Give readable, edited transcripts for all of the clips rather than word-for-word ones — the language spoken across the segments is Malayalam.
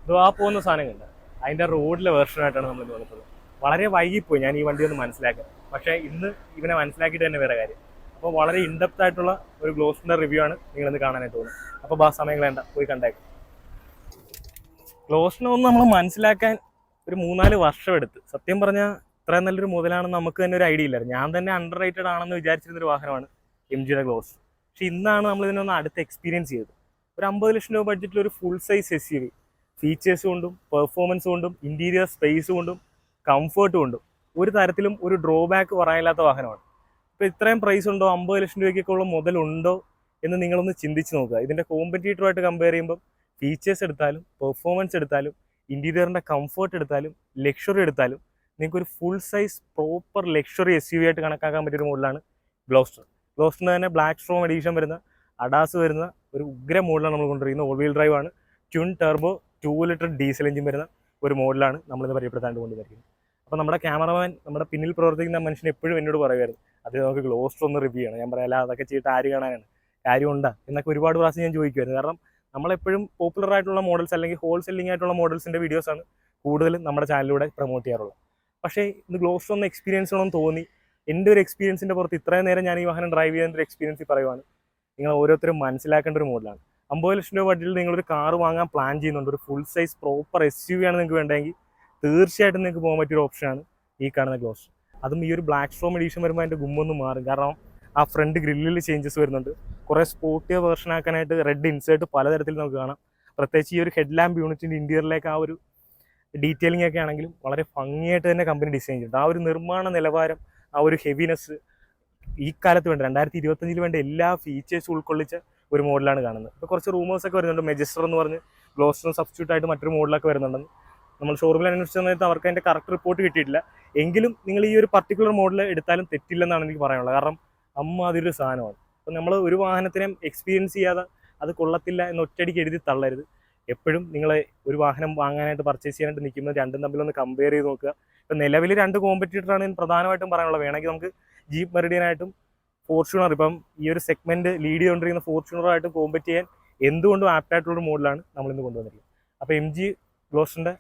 ഇത് ആ പോകുന്ന സാധനം അതിൻ്റെ റോഡിലെ വേർഷനായിട്ടാണ് നമ്മൾ ഇത് വന്നിട്ടുള്ളത്. വളരെ വൈകിപ്പോയി ഞാൻ ഈ വണ്ടി ഒന്ന് മനസ്സിലാക്കാൻ, പക്ഷേ ഇന്ന് ഇവനെ മനസ്സിലാക്കിയിട്ട് തന്നെ വേറെ കാര്യം. അപ്പോൾ വളരെ ഇൻഡെപ്ത് ആയിട്ടുള്ള ഒരു ഗ്ലോസ്റ്റിൻ്റെ റിവ്യൂ ആണ് നിങ്ങളിന്ന് കാണാനായിട്ട് തോന്നുന്നത്. അപ്പോൾ സമയം വേണ്ട, പോയി കണ്ടേക്കാം. ഗ്ലോസ്റ്റിനെ ഒന്ന് നമ്മൾ മനസ്സിലാക്കാൻ ഒരു 3-4 വർഷം എടുത്ത്. സത്യം പറഞ്ഞാൽ ഇത്രയും നല്ലൊരു മുതലാണെന്ന് നമുക്ക് തന്നെ ഒരു ഐഡിയ ഇല്ലായിരുന്നു. ഞാൻ തന്നെ അണ്ടർ റേറ്റഡ് ആണെന്ന് വിചാരിച്ചിരുന്നൊരു വാഹനമാണ് എം ജിയുടെ ഗ്ലോസ്. പക്ഷെ ഇന്നാണ് നമ്മൾ ഇതിനൊന്ന് അടുത്ത് എക്സ്പീരിയൻസ് ചെയ്തത്. ഒരു 50 ലക്ഷം രൂപ ബഡ്ജറ്റിൽ ഒരു ഫുൾ സൈസ് SUV, ഫീച്ചേഴ്സ് കൊണ്ടും പെർഫോമൻസ് കൊണ്ടും ഇന്റീരിയർ സ്പേസ് കൊണ്ടും കംഫർട്ട് കൊണ്ടും ഒരു തരത്തിലും ഒരു ഡ്രോബാക്ക് പറയാനില്ലാത്ത വാഹനമാണ്. ഇപ്പോൾ ഇത്രയും പ്രൈസ് ഉണ്ടോ, 50 ലക്ഷം രൂപയ്ക്കൊക്കെ ഉള്ള മുതലുണ്ടോ എന്ന് നിങ്ങളൊന്ന് ചിന്തിച്ച് നോക്കുക. ഇതിൻ്റെ കോമ്പറ്റീറ്ററുമായിട്ട് കമ്പയർ ചെയ്യുമ്പോൾ ഫീച്ചേഴ്സ് എടുത്താലും പെർഫോമൻസ് എടുത്താലും ഇന്റീരിയറിൻ്റെ കംഫർട്ട് എടുത്താലും ലക്ഷറി എടുത്താലും നിങ്ങൾക്ക് ഒരു full size proper luxury SUV ആയിട്ട് കണക്കാക്കാൻ പറ്റിയൊരു മോഡലാണ് ഗ്ലോസ്റ്റർ. ഗ്ലോസ്റ്ററിന് തന്നെ ബ്ലാക്ക് സ്ട്രോം എഡീഷൻ വരുന്ന അഡാസ് വരുന്ന ഒരു ഉഗ്ര മോഡലാണ് നമ്മൾ കൊണ്ടുവരിക്കുന്നത്. ഓൾ വീൽ ഡ്രൈവ് ആണ്, twin turbo 2 litre diesel engine വരുന്ന ഒരു മോഡലാണ് നമ്മളിന്ന് പരിചയപ്പെടുത്താണ്ട് കൊണ്ടുവരിക്കുന്നത്. അപ്പോൾ നമ്മുടെ ക്യാമറമാൻ, നമ്മുടെ പിന്നിൽ പ്രവർത്തിക്കുന്ന മനുഷ്യൻ എപ്പോഴും എന്നോട് പറയുമായിരുന്നു, അത് നമുക്ക് ഗ്ലോസ്റ്റർ ഒന്ന് റിവ്യൂ ചെയ്യണം. ഞാൻ പറയാം, അതൊക്കെ ചെയ്തിട്ട് ആര് കാണാനാണ്, കാര്യമുണ്ടാ എന്നൊക്കെ ഒരുപാട് പ്രാവശ്യം ഞാൻ ചോദിക്കുമായിരുന്നു. കാരണം നമ്മളെപ്പോഴും പോപ്പുലർ ആയിട്ടുള്ള മോഡൽസ് അല്ലെങ്കിൽ ഹോൾ സെല്ലിംഗ് ആയിട്ടുള്ള മോഡൽസിൻ്റെ വീഡിയോസാണ് കൂടുതലും നമ്മുടെ ചാനലിലൂടെ പ്രൊമോട്ട് ചെയ്യാറുള്ളത്. പക്ഷേ ഇന്ന് ഗ്ലോസ്റ്റർ ഒന്ന് എക്സ്പീരിയൻസ് ചെയ്യണമെന്ന് തോന്നി. എൻ്റെ ഒരു എക്സ്പീരിയൻസിൻ്റെ പുറത്ത് ഇത്രയും നേരം ഞാൻ ഈ വാഹനം ഡ്രൈവ് ചെയ്യുന്ന ഒരു എക്സ്പീരിയൻസ് പറയുവാണ്. നിങ്ങൾ ഓരോരുത്തരും മനസ്സിലാക്കേണ്ട ഒരു മോഡലാണ്. 50 ലക്ഷം രൂപ ബഡ്ജറ്റിൽ നിങ്ങളൊരു കാർ വാങ്ങാൻ പ്ലാൻ ചെയ്യുന്നുണ്ട്, ഒരു ഫുൾ സൈസ് പ്രോപ്പർ SUV ആണ് നിങ്ങൾക്ക് വേണ്ടെങ്കിൽ തീർച്ചയായിട്ടും നിങ്ങൾക്ക് പോകാൻ പറ്റിയൊരു ഓപ്ഷനാണ് ഈ കാണുന്ന ഗ്ലോസ്റ്റർ. അതും ഈ ഒരു ബ്ലാക്ക് സ്ട്രോം എഡീഷൻ വരുമ്പോൾ അതിൻ്റെ ഗുമ്മൊന്നും മാറും. കാരണം ആ ഫ്രണ്ട് ഗ്രില്ലിൽ ചേഞ്ചസ് വരുന്നുണ്ട്. കുറേ സ്പോർട്ടിയ വേർഷൻ ആക്കാനായിട്ട് റെഡ് ഇൻസേർട്ട് പലതരത്തിൽ നമുക്ക് കാണാം. പ്രത്യേകിച്ച് ഈ ഒരു ഹെഡ് ലാമ്പ് യൂണിറ്റിൻ്റെ ഇൻറ്റീരിയറിലേക്ക് ആ ഒരു ഡീറ്റെയിലിംഗ് ഒക്കെ ആണെങ്കിലും വളരെ ഭംഗിയായിട്ട് തന്നെ കമ്പനി ഡിസൈൻ ചെയ്തിട്ടുണ്ട്. ആ ഒരു നിർമ്മാണ നിലവാരം, ആ ഒരു ഹെവിനെസ് ഈ കാലത്ത് വേണ്ട 2025 വേണ്ട എല്ലാ ഫീച്ചേഴ്സും ഉൾക്കൊള്ളിച്ച ഒരു മോഡലാണ് കാണുന്നത്. ഇപ്പോൾ കുറച്ച് റൂമേഴ്സൊക്കെ വരുന്നുണ്ട്, മെജസ്റ്റർ എന്ന് പറഞ്ഞ് ഗ്ലോസ്റ്ററിന് സബ്സ്റ്റിറ്റ്യൂട്ട് ആയിട്ട് മറ്റൊരു മോഡലൊക്കെ വരുന്നുണ്ടെന്ന്. നമ്മൾ ഷോറൂമിൽ അന്വേഷിച്ച സമയത്ത് അവർക്ക് അതിൻ്റെ കറക്റ്റ് റിപ്പോർട്ട് കിട്ടിയിട്ടില്ല. എങ്കിലും നിങ്ങൾ ഈ ഒരു പർട്ടിക്കുലർ മോഡൽ എടുത്താലും തെറ്റില്ലെന്നാണ് എനിക്ക് പറയാനുള്ളത്. കാരണം അതൊരു സാധനമാണ്. അപ്പം നമ്മൾ ഒരു വാഹനത്തിനെയും എക്സ്പീരിയൻസ് ചെയ്യാതെ അത് കൊള്ളത്തില്ല എന്ന് ഒറ്റയടിക്ക് എഴുതി തള്ളരുത്. എപ്പോഴും നിങ്ങൾ ഒരു വാഹനം വാങ്ങാനായിട്ട് പർച്ചേസ് ചെയ്യാനായിട്ട് നിൽക്കുന്നത് രണ്ടും തമ്മിലൊന്ന് കമ്പയർ ചെയ്ത് നോക്കുക. ഇപ്പം നിലവിൽ 2 കോമ്പറ്റീറ്ററാണ് പ്രധാനമായിട്ടും പറയാനുള്ളത്. വേണമെങ്കിൽ നമുക്ക് ജീപ്പ് മെറിഡിയനായിട്ടും ഫോർച്യൂണർ, ഇപ്പം ഈ ഒരു സെഗ്മെന്റ് ലീഡ് ചെയ്തുകൊണ്ടിരിക്കുന്ന ഫോർച്യൂണറായിട്ടും കോമ്പറ്റ് ചെയ്യാൻ എന്തുകൊണ്ടും ആപ്റ്റായിട്ടുള്ളൊരു മോഡലാണ് നമ്മളിന്ന് കൊണ്ടുവന്നിരിക്കുന്നത്. അപ്പോൾ MG ഗ്ലോസ്റ്ററിൻ്റെ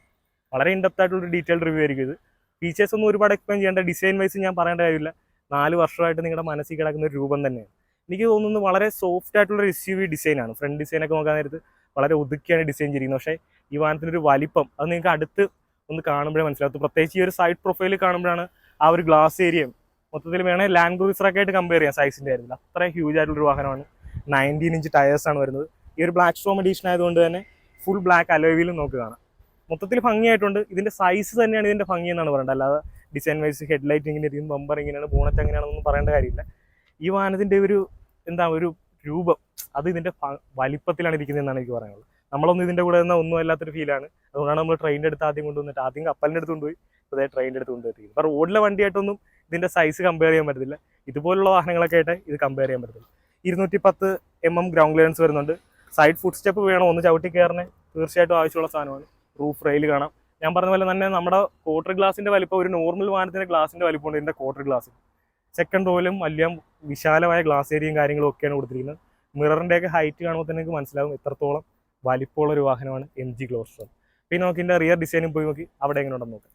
വളരെ ഇൻഡെപ്ത് ആയിട്ടുള്ളൊരു ഡീറ്റെയിൽഡ് റിവ്യൂ ആയിരിക്കും ഇത്. ഫീച്ചേഴ്സ് ഒന്നും ഒരുപാട് എക്സ്പ്ലെയിൻ ചെയ്യേണ്ട, ഡിസൈൻ വൈസ് ഞാൻ പറയേണ്ട കാര്യമില്ല. 4 വർഷമായിട്ട് നിങ്ങളുടെ മനസ്സിൽ കിടക്കുന്ന ഒരു രൂപം തന്നെയാണ്. എനിക്ക് തോന്നുന്നത് വളരെ സോഫ്റ്റ് ആയിട്ടുള്ള SUV ഡിസൈനാണ്. ഫ്രണ്ട് ഡിസൈനൊക്കെ നോക്കാൻ നേരത്ത് വളരെ ഒതുക്കിയാണ് ഡിസൈൻ ചെയ്തിരിക്കുന്നത്. പക്ഷേ ഈ വാഹനത്തിനൊരു വലിപ്പം അത് നിങ്ങൾക്ക് അടുത്ത് ഒന്ന് കാണുമ്പോഴേ മനസ്സിലാകത്തു. പ്രത്യേകിച്ച് ഈ ഒരു സൈഡ് പ്രൊഫൈൽ കാണുമ്പോഴാണ് ആ ഒരു ഗ്ലാസ് ഏരിയയും മൊത്തത്തിൽ വേണമെങ്കിൽ ലാൻഡ് ക്രൂസറൊക്കെ ആയിട്ട് കമ്പയർ ചെയ്യാം സൈസിൻ്റെ കാര്യത്തിൽ. അത്രയും ഹ്യൂജ് ആയിട്ടുള്ളൊരു വാഹനമാണ്. 19 ഇഞ്ച് ടയേഴ്സാണ് വരുന്നത്. ഈ ഒരു ബ്ലാക്ക് സ്ട്രോം എഡീഷൻ ആയതുകൊണ്ട് തന്നെ ഫുൾ ബ്ലാക്ക് അലോയിലും നമുക്ക് കാണാം. മൊത്തത്തിൽ ഭംഗിയായിട്ടുണ്ട്. ഇതിൻ്റെ സൈസ് തന്നെയാണ് ഇതിൻ്റെ ഭംഗി എന്നാണ് പറയേണ്ടത്. അല്ലാതെ ഡിസൈൻ വൈസ് ഹെഡ്ലൈറ്റ് ഇങ്ങനെ ഇരിക്കും, ബമ്പർ ഇങ്ങനെയാണ്, ബോണറ്റ് അങ്ങനെയാണെന്നൊന്നും പറയേണ്ട കാര്യമില്ല. ഈ വാഹനത്തിൻ്റെ ഒരു രൂപം അത് ഇതിൻ്റെ വലിപ്പത്തിലാണ് ഇരിക്കുന്നതെന്നാണ് എനിക്ക് പറയാനുള്ളത്. നമ്മളൊന്നും ഇതിൻ്റെ കൂടെ നിന്നാൽ ഒന്നും അല്ലാത്തൊരു ഫീലാണ്. അതുകൊണ്ടാണ് നമ്മൾ ട്രെയിനിൻ്റെ അടുത്ത് ആദ്യം കൊണ്ടുവന്നിട്ട് ആദ്യം കപ്പലിൻ്റെ അടുത്ത് കൊണ്ടുപോയി അതേ ട്രെയിനിൻ്റെ അടുത്ത് കൊണ്ടുവരുന്നത്. അപ്പോൾ റോഡിലെ വണ്ടിയായിട്ടൊന്നും ഇതിൻ്റെ സൈസ് കമ്പയർ ചെയ്യാൻ പറ്റത്തില്ല. ഇതുപോലുള്ള വാഹനങ്ങളൊക്കെ ആയിട്ട് ഇത് കമ്പയർ ചെയ്യാൻ പറ്റത്തില്ല. 210 mm ഗ്രൗണ്ട് ക്ലിയറൻസ് വരുന്നുണ്ട്. സൈഡ് ഫുഡ് സ്റ്റെപ്പ് വേണം, ഒന്ന് ചവിട്ടി കയറിനെ തീർച്ചയായിട്ടും ആവശ്യമുള്ള സാധനമാണ്. റൂഫ് റെയിൽ കാണാം. ഞാൻ പറഞ്ഞ പോലെ തന്നെ നമ്മുടെ ക്വാർട്ടർ ഗ്ലാസിൻ്റെ വലിപ്പം ഒരു നോർമൽ വാഹനത്തിൻ്റെ ഗ്ലാസിൻ്റെ വലിപ്പമുണ്ട് ഇതിൻ്റെ ക്വാർട്ടർ ഗ്ലാസ്. സെക്കൻഡ് റോയിലും വലിയ വിശാലമായ ഗ്ലാസ് ഏരിയയും കാര്യങ്ങളും ഒക്കെയാണ് കൊടുത്തിരിക്കുന്നത്. മിററിൻ്റെയൊക്കെ ഹൈറ്റ് കാണുമ്പോൾ തന്നെ നിങ്ങൾക്ക് മനസ്സിലാവും എത്രത്തോളം വലിപ്പമുള്ള ഒരു വാഹനമാണ് MG ഗ്ലോസ്റ്റർ. പിന്നെ നമുക്ക് ഇതിൻ്റെ റിയർ ഡിസൈനും പോയി നോക്കി അവിടെ എങ്ങനെ ഉണ്ടെന്ന് നോക്കാം.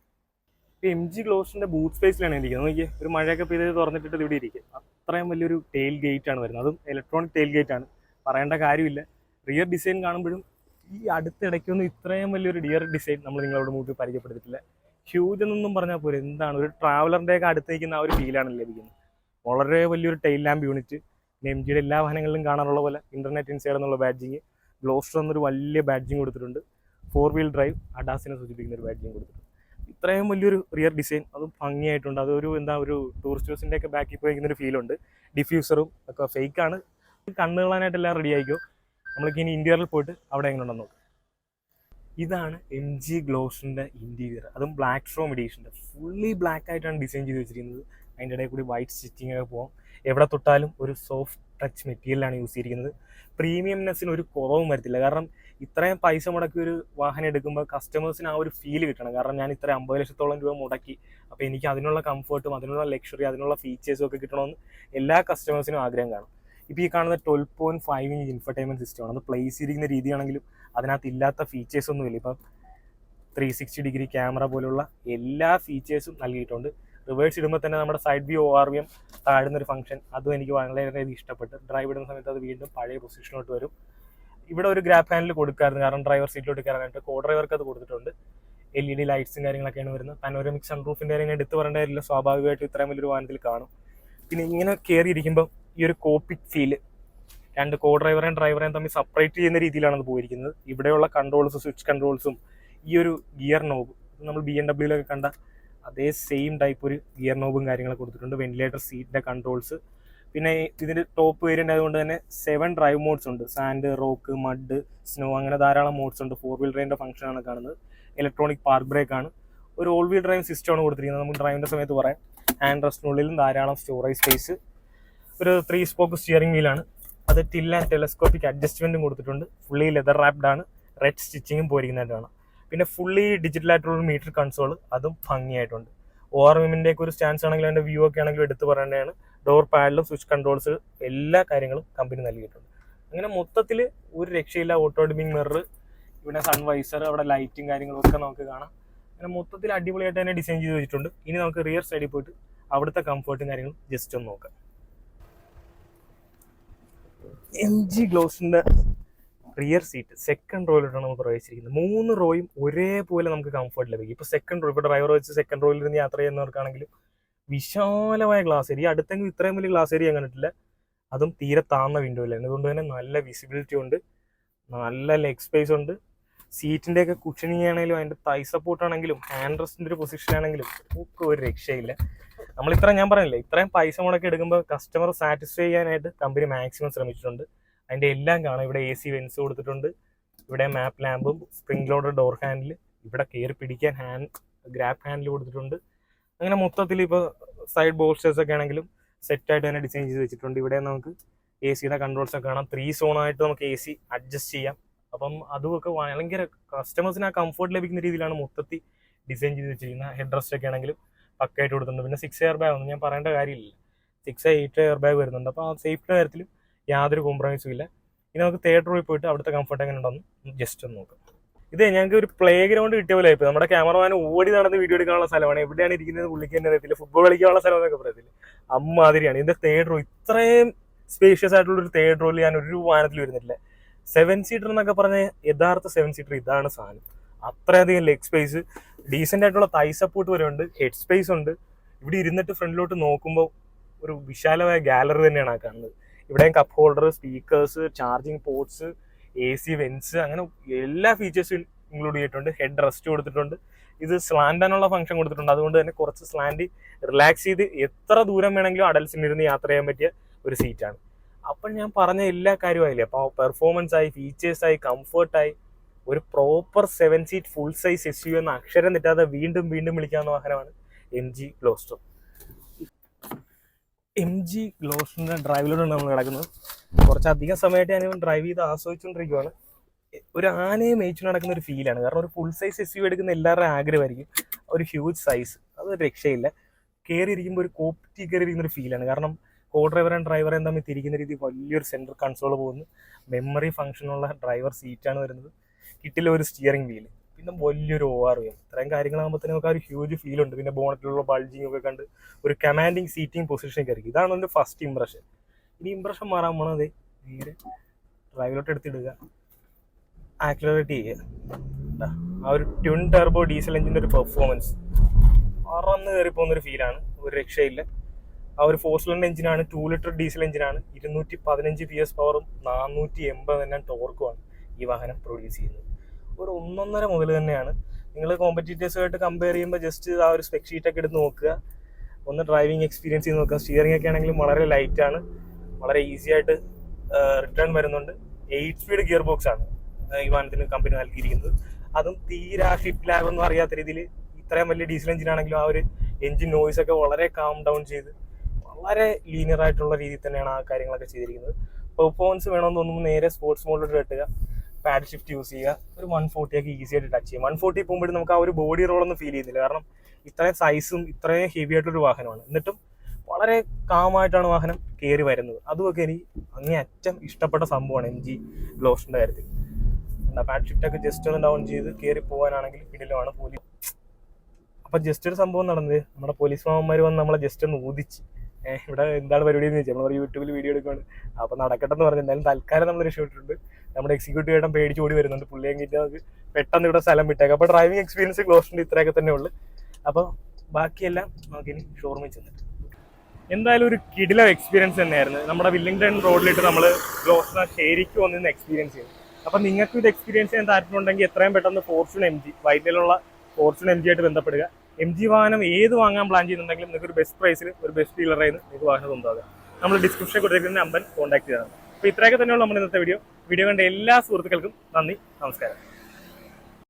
ഇപ്പോൾ MG ഗ്ലോസ്റ്ററിൻ്റെ ബൂട്ട് സ്പേസിലാണ് ഇരിക്കുന്നത്. നോക്കിയാൽ ഒരു മഴയൊക്കെ പെയ്ത് തുറന്നിട്ടിട്ട് ഇവിടെ ഇരിക്കും. അത്രയും വലിയൊരു ടെയിൽ ഗേറ്റ് ആണ് വരുന്നത്. അതും ഇലക്ട്രോണിക് ടെയിൽ ഗേറ്റ് ആണ്, പറയേണ്ട കാര്യമില്ല. റിയർ ഡിസൈൻ കാണുമ്പോഴും ഈ അടുത്തിടയ്ക്കൊന്നും ഇത്രയും വലിയൊരു റിയർ ഡിസൈൻ നമ്മൾ നിങ്ങളോട് മുമ്പ് പരിചയപ്പെടുത്തിയിട്ടില്ല. ഹ്യൂജ് എന്നൊന്നും പറഞ്ഞാൽ പോലും എന്താണ്, ഒരു ട്രാവലറിൻ്റെയൊക്കെ അടുത്ത് നിൽക്കുന്ന ആ ഒരു ഫീലാണ് ലഭിക്കുന്നത്. വളരെ വലിയൊരു ടെയിൽ ലാമ്പ് യൂണിറ്റ്. MGയുടെ എല്ലാ വാഹനങ്ങളിലും കാണാറുള്ള പോലെ ഇന്റർനെറ്റ് ഇൻസൈഡ് എന്നുള്ള ബാഡ്ജിങ്, ഗ്ലോസ്റ്റർ എന്നൊരു വലിയ ബാഡ്ജിങ് കൊടുത്തിട്ടുണ്ട്. 4 വീൽ ഡ്രൈവ് അഡാസിനെ സൂചിപ്പിക്കുന്ന ഒരു ബാഡ്ജിങ് കൊടുത്തിട്ടുണ്ട്. ഇത്രയും വലിയൊരു റിയർ ഡിസൈൻ അതും ഭംഗിയായിട്ടുണ്ട്. അതൊരു ഒരു ടൂറിസ്റ്റ് ബസിൻ്റെ ഒക്കെ ബാക്കിൽ പോയിരിക്കുന്ന ഒരു ഫീലുണ്ട്. ഡിഫ്യൂസറും ഒക്കെ ഫേക്കാണ്. കണ്ണുകളാനായിട്ട് എല്ലാം റെഡി ആയിക്കോ. നമ്മൾക്ക് ഇനി ഇന്റീരിയറിൽ പോയിട്ട് അവിടെ എങ്ങനെ ഉണ്ടെന്ന് നോക്കാം. ഇതാണ് MG ഗ്ലോസ്റ്ററിൻ്റെ ഇന്റീരിയർ, അതും ബ്ലാക്ക് സ്ട്രോം എഡീഷൻ്റെ. ഫുള്ളി ബ്ലാക്ക് ആയിട്ടാണ് ഡിസൈൻ ചെയ്ത് വെച്ചിരിക്കുന്നത്. അതിൻ്റെ ഇടയിൽ കൂടി വൈറ്റ് സ്റ്റിച്ചിങ് ഒക്കെ പോകാം. എവിടെ തൊട്ടാലും ഒരു സോഫ്റ്റ് ടച്ച് മെറ്റീരിയലാണ് യൂസ് ചെയ്തിരിക്കുന്നത്. പ്രീമിയംനെസ്സിന് ഒരു കുറവും വരത്തില്ല. കാരണം ഇത്രയും പൈസ മുടക്കി ഒരു വാഹനം എടുക്കുമ്പോൾ കസ്റ്റമേഴ്സിന് ആ ഒരു ഫീല് കിട്ടണം. കാരണം ഞാൻ ഇത്ര 50 ലക്ഷത്തോളം രൂപ മുടക്കി, അപ്പോൾ എനിക്ക് അതിനുള്ള കംഫർട്ടും അതിനുള്ള ലക്ഷറി അതിനുള്ള ഫീച്ചേഴ്സും ഒക്കെ കിട്ടണമെന്ന് എല്ലാ കസ്റ്റമേഴ്സിനും ആഗ്രഹം കാണും. ഇപ്പോൾ ഈ കാണുന്ന 12.5 ഇഞ്ച് ഇൻഫർടൈൻമെൻറ്റ് സിസ്റ്റമാണ്. അത് പ്ലേസ് ചെയ്തിരിക്കുന്ന രീതിയാണെങ്കിലും അതിനകത്ത് ഇല്ലാത്ത ഫീച്ചേഴ്സ് ഒന്നുമില്ല. ഇപ്പം 360 ഡിഗ്രി ക്യാമറ പോലുള്ള എല്ലാ ഫീച്ചേഴ്സും നൽകിയിട്ടുണ്ട്. റിവേഴ്സ് ഇടുമ്പോൾ തന്നെ നമ്മുടെ സൈഡ് വ്യൂ ORVM താഴുന്നൊരു ഫംഗ്ഷൻ, അതും എനിക്ക് വളരെയധികം ഇഷ്ടപ്പെട്ടു. ഡ്രൈവ് ഇടുന്ന സമയത്ത് അത് വീണ്ടും പഴയ പൊസിഷനിലോട്ട് വരും. ഇവിടെ ഒരു ഗ്രാബ് ഹാൻഡിൽ കൊടുക്കാറുണ്ട്, കാരണം ഡ്രൈവർ സീറ്റിലോട്ട് കയറാനായിട്ട്. കോ ഡ്രൈവർക്ക് അത് കൊടുത്തിട്ടുണ്ട്. LED ലൈറ്റ്സും കാര്യങ്ങളൊക്കെയാണ് വരുന്നത്. പാനോരമിക് സൺറൂഫിൻ്റെ കാര്യം എടുത്ത് പറയേണ്ട കാര്യമില്ല, സ്വാഭാവികമായിട്ടും ഇത്രയും വലിയൊരു വാഹനത്തിൽ കാണും. പിന്നെ ഇങ്ങനെ കയറിയിരിക്കുമ്പോൾ ഈ ഒരു കോപ്പിക് ഫീല്, രണ്ട് കോ ഡ്രൈവറേയും ഡ്രൈവറേയും തമ്മിൽ സെപ്പറേറ്റ് ചെയ്യുന്ന രീതിയിലാണ് അത് പോയിരിക്കുന്നത്. ഇവിടെയുള്ള കൺട്രോൾസ്, സ്വിച്ച് കൺട്രോൾസും ഈ ഒരു ഗിയർ നോബ് നമ്മൾ BMW കണ്ട അതേ സെയിം ടൈപ്പ് ഒരു ഗിയർ നോബും കാര്യങ്ങളൊക്കെ കൊടുത്തിട്ടുണ്ട്. വെന്റിലേറ്റർ സീറ്റിൻ്റെ കൺട്രോൾസ്. പിന്നെ ഇതിൻ്റെ ടോപ്പ് വേരിയൻ്റ് ആയതുകൊണ്ട് തന്നെ 7 ഡ്രൈവ് മോഡ്സ് ഉണ്ട്. സാൻഡ്, റോക്ക്, മഡ്, സ്നോ, അങ്ങനെ ധാരാളം മോഡ്സ് ഉണ്ട്. 4 വീൽ ഡ്രൈവിൻ്റെ ഫംഗ്ഷനാണ് കാണുന്നത്. ഇലക്ട്രോണിക് പാർക്ക് ബ്രേക്ക് ആണ്. ഒരു ഓൾ വീൽ ഡ്രൈവ് സിസ്റ്റമാണ് കൊടുത്തിരിക്കുന്നത്. നമുക്ക് ഡ്രൈവിൻ്റെ സമയത്ത് പറയാം. ഹാൻഡ് റെസ്റ്റിനുള്ളിലും ധാരാളം സ്റ്റോറേജ് സ്പേസ്. ഒരു 3 സ്പോക്ക് സ്റ്റിയറിംഗ് വീലാണ്. അത് ടിൽ ആൻഡ് ടെലസ്കോപ്പിക് അഡ്ജസ്റ്റ്മെൻറ്റും കൊടുത്തിട്ടുണ്ട്. ഫുള്ളി ലെതർ റാപ്ഡ് ആണ്. റെഡ് സ്റ്റിച്ചിങ്ങും പോയിരിക്കുന്നതായിട്ടാണ്. പിന്നെ ഫുള്ളി ഡിജിറ്റൽ ആയിട്ടുള്ള മീറ്റർ കൺസോൾ, അതും ഭംഗിയായിട്ടുണ്ട്. ORVMൻ്റെ ഒക്കെ ഒരു സ്റ്റാൻസ് ആണെങ്കിലും അതിൻ്റെ വ്യൂ ഒക്കെ ആണെങ്കിലും എടുത്ത് പറയേണ്ടതാണ്. ഡോർ പാഡിലും സ്വിച്ച് കൺട്രോൾസ് എല്ലാ കാര്യങ്ങളും കമ്പനി നൽകിയിട്ടുണ്ട്. അങ്ങനെ മൊത്തത്തിൽ ഒരു രക്ഷയില്ല. ഓട്ടോ ഡിമിംഗ് മിറർ, ഇവിടെ സൺവൈസർ, അവിടെ ലൈറ്റും കാര്യങ്ങളും ഒക്കെ നമുക്ക് കാണാം. അങ്ങനെ മൊത്തത്തിൽ അടിപൊളിയായിട്ട് തന്നെ ഡിസൈൻ ചെയ്ത് വെച്ചിട്ടുണ്ട്. ഇനി നമുക്ക് റിയർ സൈഡിൽ പോയിട്ട് അവിടുത്തെ കംഫർട്ടും കാര്യങ്ങളും ജസ്റ്റ് ഒന്ന് നോക്കാം. MG ഗ്ലോസിൻ്റെ റിയർ സീറ്റ് സെക്കൻഡ് റോയിലോട്ടാണ് നമ്മൾ പ്രവേശിച്ചിരിക്കുന്നത്. 3 റോയും ഒരേപോലെ നമുക്ക് കംഫർട്ട് ലഭിക്കും. ഇപ്പോൾ സെക്കൻഡ് റോ, ഇപ്പോൾ ഡ്രൈവർ വെച്ച് സെക്കൻഡ് റോയിൽ ഇരുന്ന് യാത്ര ചെയ്യുന്നവർക്കാണെങ്കിലും വിശാലമായ ഗ്ലാസ് ഏരിയ, അടുത്തെങ്കിലും ഇത്രയും വലിയ ഗ്ലാസ് ഏരിയ കണ്ടിട്ടില്ല. അതും തീരെ താഴ്ന്ന വിൻഡോയിലാണ്. അതുകൊണ്ട് തന്നെ നല്ല വിസിബിലിറ്റി ഉണ്ട്, നല്ല ലെഗ് സ്പേസ് ഉണ്ട്. സീറ്റിൻ്റെയൊക്കെ കുഷനിങ് ആണെങ്കിലും അതിൻ്റെ തൈ സപ്പോർട്ട് ആണെങ്കിലും ഹാൻഡ് റെസ്റ്റിൻ്റെ ഒരു പൊസിഷൻ ആണെങ്കിലും ഒക്കെ ഒരു രക്ഷയില്ല. ഞാൻ പറഞ്ഞില്ലേ, ഇത്രയും പൈസ മുടക്കി എടുക്കുമ്പോൾ കസ്റ്റമർ സാറ്റിസ്ഫൈ ചെയ്യാനായിട്ട് കമ്പനി മാക്സിമം ശ്രമിച്ചിട്ടുണ്ട്. അതിൻ്റെ എല്ലാം കാണാം. ഇവിടെ AC വെൻസ് കൊടുത്തിട്ടുണ്ട്. ഇവിടെ മാപ്പ് ലാമ്പും സ്പ്രിംഗ് ലോഡർ ഡോർ ഹാൻഡിൽ, ഇവിടെ കയറി പിടിക്കാൻ ഗ്രാബ് ഹാൻഡിൽ കൊടുത്തിട്ടുണ്ട്. അങ്ങനെ മൊത്തത്തിൽ ഇപ്പോൾ സൈഡ് ബോൾസ്റ്റേഴ്സ് ഒക്കെ ആണെങ്കിലും സെറ്റായിട്ട് തന്നെ ഡിസൈൻ ചെയ്ത് വെച്ചിട്ടുണ്ട്. ഇവിടെ നമുക്ക് AC-യുടെ കൺട്രോൾസ് ഒക്കെ കാണാം. 3 സോണായിട്ട് നമുക്ക് AC അഡ്ജസ്റ്റ് ചെയ്യാം. അപ്പം അതുമൊക്കെ ഭയങ്കര കസ്റ്റമേഴ്സിന് ആ കംഫർട്ട് ലഭിക്കുന്ന രീതിയിലാണ് മൊത്തത്തിൽ ഡിസൈൻ ചെയ്ത് വെച്ചിരിക്കുന്നത്. ഹെഡ് റെസ്റ്റ് ഒക്കെ ആണെങ്കിലും പക്കായിട്ട് കൊടുത്തിട്ടുണ്ട്. പിന്നെ 6 എയർ ബാഗ് ഒന്നും ഞാൻ പറയേണ്ട കാര്യമില്ല. 6, 8 എയർ ബാഗ് വരുന്നുണ്ട്. അപ്പോൾ ആ സേഫ്റ്റിയുടെ കാര്യത്തിലും യാതൊരു കോംപ്രമൈസും ഇല്ല. ഇനി നമുക്ക് തേർഡ് റോയിൽ പോയിട്ട് അവിടുത്തെ കംഫർട്ട് എങ്ങനെ ഉണ്ടെന്ന് ജസ്റ്റ് ഒന്ന് നോക്കാം. ഇതേ ഞങ്ങൾക്ക് ഒരു പ്ലേ ഗ്രൗണ്ട് കിട്ടിയ പോലെ ആയിപ്പോൾ. നമ്മുടെ ക്യാമറമാൻ ഓടി നടന്ന് വീഡിയോ എടുക്കാനുള്ള സ്ഥലമാണ്. എവിടെയാണ് ഇരിക്കുന്നത് പുള്ളിക്ക് തന്നെ അറിയത്തില്ല. ഫുട്ബോൾ കളിക്കാനുള്ള സ്ഥലം എന്നൊക്കെ പറയത്തില്ല, അമ്മാതിരിയാണ്. ഇതിൻ്റെ തേർഡ് റോ ഇത്രയും സ്പേഷ്യസ് ആയിട്ടുള്ളൊരു തേർഡ് റോയിൽ ഞാൻ ഒരു വാഹനത്തിൽ വരുന്നില്ല. 7 സീറ്റർ എന്നൊക്കെ പറഞ്ഞ യഥാർത്ഥ 7 സീറ്റർ ഇതാണ് സാധനം. അത്രയധികം ലെഗ് സ്പേസ്, ഡീസൻ്റ് ആയിട്ടുള്ള തൈ സപ്പോർട്ട് വരെ ഉണ്ട്, ഹെഡ് സ്പേസ് ഉണ്ട്. ഇവിടെ ഇരുന്നിട്ട് ഫ്രണ്ടിലോട്ട് നോക്കുമ്പോൾ ഒരു വിശാലമായ ഗാലറി തന്നെയാണ് ആ കാണുന്നത്. ഇവിടെയും cup holder, speakers, charging ports, AC vents, അങ്ങനെ എല്ലാ ഫീച്ചേഴ്സും ഇൻക്ലൂഡ് ചെയ്തിട്ടുണ്ട്. ഹെഡ് റെസ്റ്റ് കൊടുത്തിട്ടുണ്ട്. ഇത് സ്ലാൻഡാനുള്ള ഫംഗ്ഷൻ കൊടുത്തിട്ടുണ്ട്. അതുകൊണ്ട് തന്നെ കുറച്ച് സ്ലാൻഡ് റിലാക്സ് ചെയ്ത് എത്ര ദൂരം വേണമെങ്കിലും അഡൽസിന് ഇരുന്ന് യാത്ര ചെയ്യാൻ പറ്റിയ ഒരു സീറ്റാണ്. അപ്പം ഞാൻ പറഞ്ഞ എല്ലാ കാര്യമായില്ലേ. അപ്പോൾ പെർഫോമൻസ് ആയി, ഫീച്ചേഴ്സായി, കംഫർട്ടായി, ഒരു proper 7 seat full size SUV എന്ന അക്ഷരം തെറ്റാതെ വീണ്ടും വീണ്ടും വിളിക്കാവുന്ന വാഹനമാണ് MG ഗ്ലോസ്റ്റർ. MG ഗ്ലോസ്റ്ററിൻ്റെ ഡ്രൈവിലൂടെയാണ് നമ്മൾ കിടക്കുന്നത്. കുറച്ചധികം സമയമായിട്ട് ഞാൻ ഡ്രൈവ് ചെയ്ത് ആസ്വദിച്ചുകൊണ്ടിരിക്കുകയാണ്. ഒരു ആനയെ മേയിച്ചു നടക്കുന്ന ഒരു ഫീലാണ്. കാരണം ഒരു ഫുൾ സൈസ് SUV എടുക്കുന്ന എല്ലാവരുടെയും ആഗ്രഹമായിരിക്കും. ഒരു ഹ്യൂജ് സൈസ്, അതൊരു രക്ഷയില്ല. കയറിയിരിക്കുമ്പോൾ ഒരു കോപ്പറ്റി കയറിയിരിക്കുന്ന ഒരു ഫീലാണ്. കാരണം കോ ഡ്രൈവറും ഡ്രൈവറേയും തമ്മിൽ തിരിക്കുന്ന രീതി വലിയൊരു സെൻറ്റർ കൺസോൾ പോകുന്നു. മെമ്മറി ഫംഗ്ഷനുള്ള ഡ്രൈവർ സീറ്റാണ് വരുന്നത്. കിട്ടില്ല ഒരു സ്റ്റിയറിംഗ് വീല്, പിന്നെ വലിയൊരു ORVM. ഇത്രയും കാര്യങ്ങളാകുമ്പോൾ തന്നെ നമുക്ക് ആ ഒരു ഹ്യൂജ് ഫീൽ ഉണ്ട്. പിന്നെ ബോണറ്റിലുള്ള ബൾജിങ് ഒക്കെ കണ്ട് ഒരു കമാൻഡിങ് സീറ്റിംഗ് പൊസിഷനിൽ കയറി. ഇതാണ് എൻ്റെ ഫസ്റ്റ് ഇംപ്രഷൻ. ഇനി ഇംപ്രഷൻ മാറാൻ പോണത് നേരെ ഡ്രൈവിലോട്ട് എടുത്തിടുക, ആക്സിലറേറ്റ് ചെയ്യുക. ആ ഒരു ട്വിൻ ടർബോ ഡീസൽ എഞ്ചിൻ്റെ ഒരു പെർഫോമൻസ് പറന്ന് കയറി പോകുന്നൊരു ഫീലാണ്, ഒരു രക്ഷയില്ല. ആ ഒരു 4 സിലിണ്ടർ എഞ്ചിനാണ്, 2 ലിറ്റർ ഡീസൽ എഞ്ചിനാണ്. 215 PS പവറും 480 തന്നെ ടോർക്കുമാണ് ഈ വാഹനം പ്രൊഡ്യൂസ് ചെയ്യുന്നത്. ഒരു 1.5 മുതൽ തന്നെയാണ്. നിങ്ങൾ കോമ്പറ്റീറ്റേഴ്സുമായിട്ട് കമ്പയർ ചെയ്യുമ്പോൾ ജസ്റ്റ് ആ ഒരു സ്പെക് ഷീറ്റൊക്കെ എടുത്ത് നോക്കുക, ഒന്ന് ഡ്രൈവിംഗ് എക്സ്പീരിയൻസ് ചെയ്ത് നോക്കുക. സ്റ്റിയറിംഗ് ഒക്കെ ആണെങ്കിലും വളരെ ലൈറ്റാണ്, വളരെ ഈസി ആയിട്ട് റിട്ടേൺ വരുന്നുണ്ട്. 8 സ്പീഡ് ഗിയർ ബോക്സ് ആണ് ഈ വാഹനത്തിന് കമ്പനി നൽകിയിരിക്കുന്നത്. അതും തീരെ ഷിഫ്റ്റ് ലാഗ് ഒന്നും അറിയാത്ത രീതിയിൽ ഇത്രയും വലിയ ഡീസൽ എഞ്ചിനാണെങ്കിലും ആ ഒരു എഞ്ചിൻ നോയ്സ് ഒക്കെ വളരെ കാം ഡൗൺ ചെയ്ത് വളരെ ലീനിയർ ആയിട്ടുള്ള രീതിയിൽ തന്നെയാണ് ആ കാര്യങ്ങളൊക്കെ ചെയ്തിരിക്കുന്നത്. പെർഫോമൻസ് വേണമെന്ന് തോന്നുമ്പോൾ നേരെ സ്പോർട്സ് മോഡിലോട്ട് കെട്ടുക, പാഡ് ഷിഫ്റ്റ് യൂസ് ചെയ്യുക, ഒരു 140 ഒക്കെ ഈസി ആയിട്ട് ടച്ച് ചെയ്യും. 140 പോകുമ്പോഴും നമുക്ക് ആ ഒരു ബോഡി റോളൊന്നും ഫീൽ ചെയ്യുന്നില്ല. കാരണം ഇത്രയും സൈസും ഇത്രയും ഹെവി ആയിട്ടൊരു വാഹനമാണ്. എന്നിട്ടും വളരെ കാമായിട്ടാണ് വാഹനം കയറി വരുന്നത്. അതുമൊക്കെ എനിക്ക് അങ്ങേയറ്റം ഇഷ്ടപ്പെട്ട സംഭവമാണ് MG ഗ്ലോസ്റ്ററിൻ്റെ കാര്യത്തിൽ. അപ്പോൾ ആഡ് ഷിഫ്റ്റ് ഒക്കെ ജസ്റ്റ് ഒന്ന് ഡൗൺ ചെയ്ത് കയറി പോകാനാണെങ്കിൽ കിടിലമാണ് പോലീസ്. അപ്പം ജസ്റ്റ് ഒരു സംഭവം നടന്നത്, നമ്മുടെ പോലീസ് മാമന്മാർ വന്ന് നമ്മളെ ജസ്റ്റ് ഒന്ന് ഊതിച്ച്. ഇവിടെ എന്താണ് പരിപാടി എന്ന് ചോദിച്ചാൽ നമ്മൾ യൂട്യൂബിൽ വീഡിയോ എടുക്കുകയാണ്. അപ്പോൾ നടക്കട്ടെ എന്ന് പറഞ്ഞു. എന്തായാലും തൽക്കാലം നമ്മൾ രക്ഷപ്പെട്ടിട്ടുണ്ട്. നമ്മുടെ എക്സിക്യൂട്ടീവ് ഏട്ടൻ പേടിച്ച് ഓടി വരുന്നുണ്ട്. പുള്ളിയും കിട്ടി നമുക്ക് പെട്ടെന്ന് ഇവിടെ സ്ഥലം വിട്ടേക്കാം. അപ്പോൾ ഡ്രൈവിംഗ് എക്സ്പീരിയൻസ് ഗ്ലോസ്റ്ററിൻ്റെ ഇത്രയൊക്കെ തന്നെ ഉള്ളു. അപ്പോൾ ബാക്കിയെല്ലാം നമുക്കിനി ഷോറൂമിൽ ചെന്നിട്ട് എന്തായാലും ഒരു കിടിലം എക്സ്പീരിയൻസ് തന്നെയായിരുന്നു. നമ്മുടെ വില്ലിംഗ്ടൺ റോഡിലിട്ട് നമ്മൾ ഗ്ലോസ്റ്റർ ശരിക്കും ഒന്നിന്ന് എക്സ്പീരിയൻസ് ചെയ്തു. അപ്പം നിങ്ങൾക്ക് ഇത് എക്സ്പീരിയൻസ് ചെയ്യാൻ താല്പര്യമുണ്ടെങ്കിൽ എത്രയും പെട്ടെന്ന് ഫോർച്യൂൺ MG വൈറ്റിലുള്ള ഫോർച്യൂൺ MG ആയിട്ട് ബന്ധപ്പെടുക. MG വാഹനം ഏത് വാങ്ങാൻ പ്ലാൻ ചെയ്യുന്നുണ്ടെങ്കിലും നിങ്ങൾക്ക് ഒരു ബെസ്റ്റ് പ്രൈസിൽ ഒരു ബെസ്റ്റ് ഡീലറിൽ നിന്ന് നിങ്ങൾക്ക് വാഹനം സ്വന്തമാകാം. നമ്മൾ ഡിസ്ക്രിപ്ഷനിൽ കൊടുത്തിരിക്കുന്ന നമ്പർ കോൺടാക്ട് ചെയ്താണ്. അപ്പോൾ ഇത്രയൊക്കെ തന്നെയുള്ള നമ്മുടെ ഇന്നത്തെ വീഡിയോ കണ്ട എല്ലാ സുഹൃത്തുക്കൾക്കും നന്ദി, നമസ്കാരം.